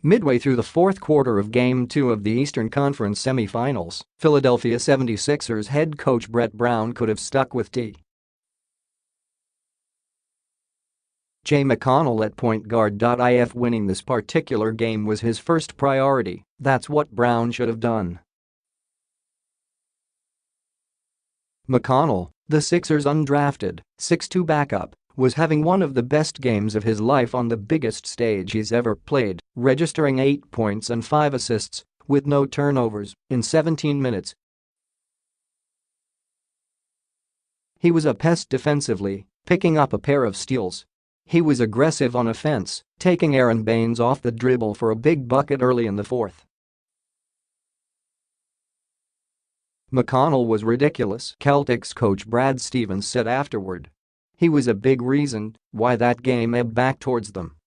Midway through the fourth quarter of Game 2 of the Eastern Conference semifinals, Philadelphia 76ers head coach Brett Brown could have stuck with T. J. McConnell at point guard. If winning this particular game was his first priority, that's what Brown should have done. McConnell, the Sixers' undrafted, 6'2" backup, was having one of the best games of his life on the biggest stage he's ever played, registering 8 points and 5 assists, with no turnovers, in 17 minutes. He was a pest defensively, picking up a pair of steals. He was aggressive on offense, taking Aron Baynes off the dribble for a big bucket early in the fourth. McConnell was ridiculous, Celtics coach Brad Stevens said afterward. He was a big reason why that game ebbed back towards them.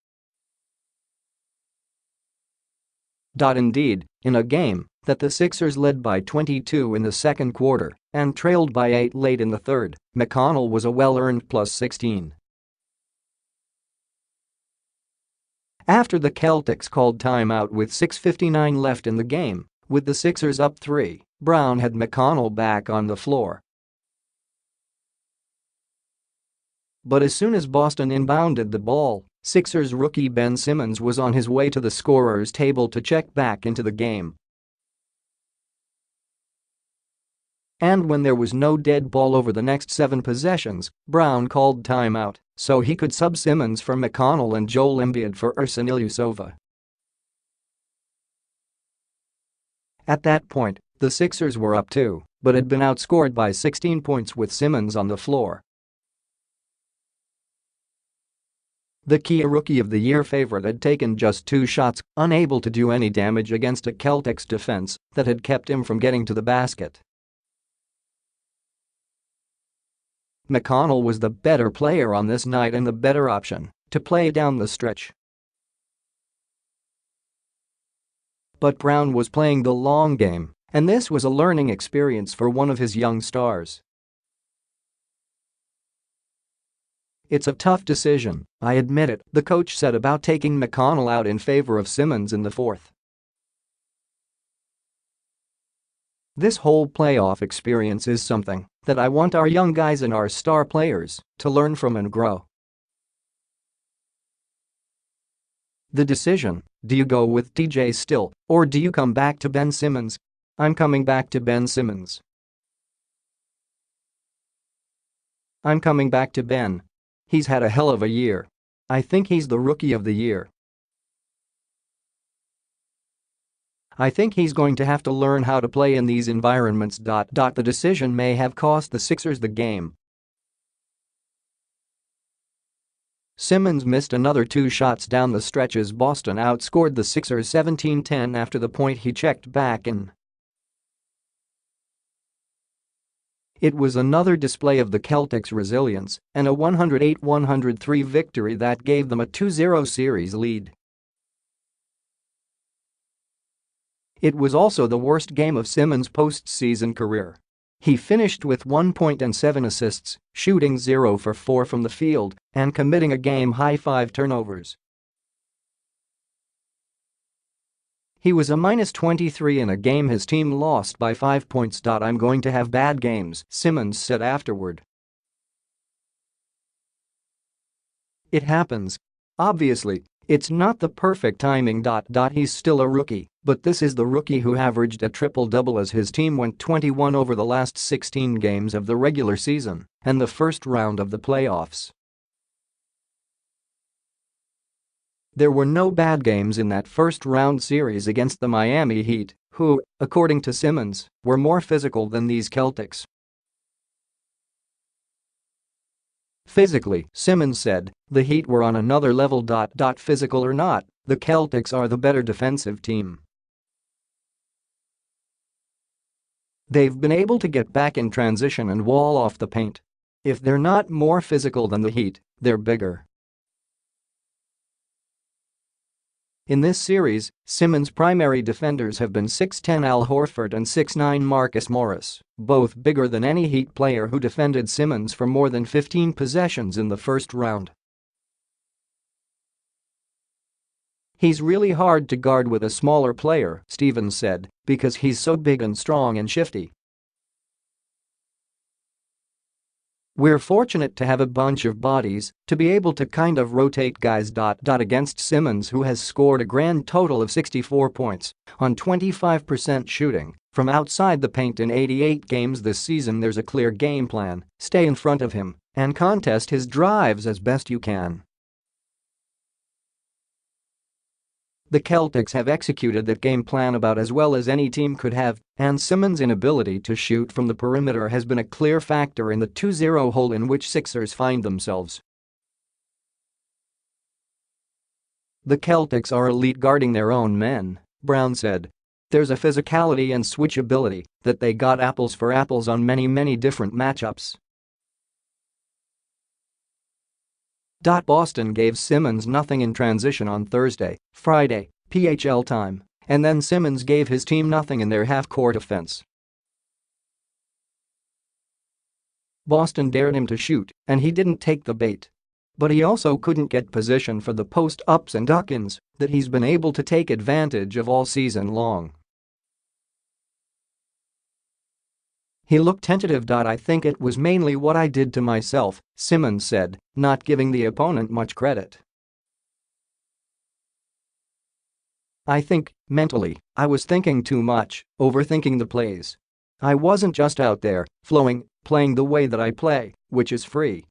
Indeed, in a game that the Sixers led by 22 in the second quarter and trailed by 8 late in the third, McConnell was a well-earned +16. After the Celtics called timeout with 6:59 left in the game, with the Sixers up 3, Brown had McConnell back on the floor. But as soon as Boston inbounded the ball, Sixers rookie Ben Simmons was on his way to the scorer's table to check back into the game. And when there was no dead ball over the next 7 possessions, Brown called timeout so he could sub Simmons for McConnell and Joel Embiid for Ersan Ilyasova. At that point, the Sixers were up 2, but had been outscored by 16 points with Simmons on the floor. The Kia Rookie of the Year favorite had taken just 2 shots, unable to do any damage against a Celtics defense that had kept him from getting to the basket. McConnell was the better player on this night and the better option to play down the stretch. But Brown was playing the long game, and this was a learning experience for one of his young stars. "It's a tough decision, I admit it," the coach said about taking McConnell out in favor of Simmons in the fourth. "This whole playoff experience is something that I want our young guys and our star players to learn from and grow. The decision, do you go with TJ still, or do you come back to Ben Simmons? I'm coming back to Ben Simmons. I'm coming back to Ben. He's had a hell of a year. I think he's the Rookie of the Year. I think he's going to have to learn how to play in these environments. The decision may have cost the Sixers the game." Simmons missed another 2 shots down the stretch as Boston outscored the Sixers 17-10 after the point he checked back in. It was another display of the Celtics' resilience and a 108-103 victory that gave them a 2-0 series lead. It was also the worst game of Simmons' postseason career. He finished with 1 point and 7 assists, shooting 0 for 4 from the field and committing a game-high 5 turnovers. He was a -23 in a game his team lost by 5 points. I'm going to have bad games, Simmons said afterward. It happens. Obviously, it's not the perfect timing. He's still a rookie, but this is the rookie who averaged a triple-double as his team went 21 over the last 16 games of the regular season and the first round of the playoffs. There were no bad games in that first-round series against the Miami Heat, who, according to Simmons, were more physical than these Celtics. Physically, Simmons said, the Heat were on another level. Physical or not, the Celtics are the better defensive team. They've been able to get back in transition and wall off the paint. If they're not more physical than the Heat, they're bigger. In this series, Simmons' primary defenders have been 6'10" Al Horford and 6'9" Marcus Morris, both bigger than any Heat player who defended Simmons for more than 15 possessions in the first round. "He's really hard to guard with a smaller player," Stevens said, "because he's so big and strong and shifty. We're fortunate to have a bunch of bodies to be able to kind of rotate guys." Against Simmons, who has scored a grand total of 64 points on 25% shooting from outside the paint in 88 games this season, there's a clear game plan: stay in front of him and contest his drives as best you can. The Celtics have executed that game plan about as well as any team could have, and Simmons' inability to shoot from the perimeter has been a clear factor in the 2-0 hole in which Sixers find themselves. "The Celtics are elite guarding their own men," Brown said. "There's a physicality and switchability that they got apples for apples on many different matchups." Boston gave Simmons nothing in transition on Thursday, Friday, PHL time, and then Simmons gave his team nothing in their half-court offense. Boston dared him to shoot, and he didn't take the bait. But he also couldn't get position for the post-ups and duck-ins that he's been able to take advantage of all season long. "He looked tentative. I think it was mainly what I did to myself," Simmons said, not giving the opponent much credit. "I think, mentally, I was thinking too much, overthinking the plays. I wasn't just out there, flowing, playing the way that I play, which is free.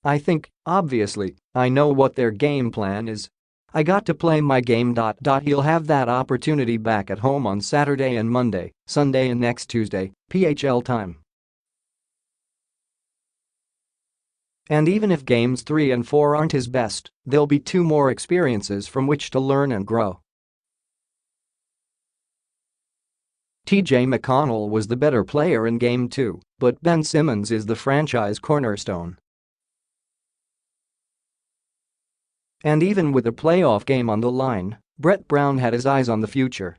I think, obviously, I know what their game plan is. I got to play my game. He'll have that opportunity back at home on Saturday and Monday, Sunday and next Tuesday, PHL time. And even if games 3 and 4 aren't his best, there'll be 2 more experiences from which to learn and grow." TJ McConnell was the better player in Game 2, but Ben Simmons is the franchise cornerstone. And even with a playoff game on the line, Brett Brown had his eyes on the future.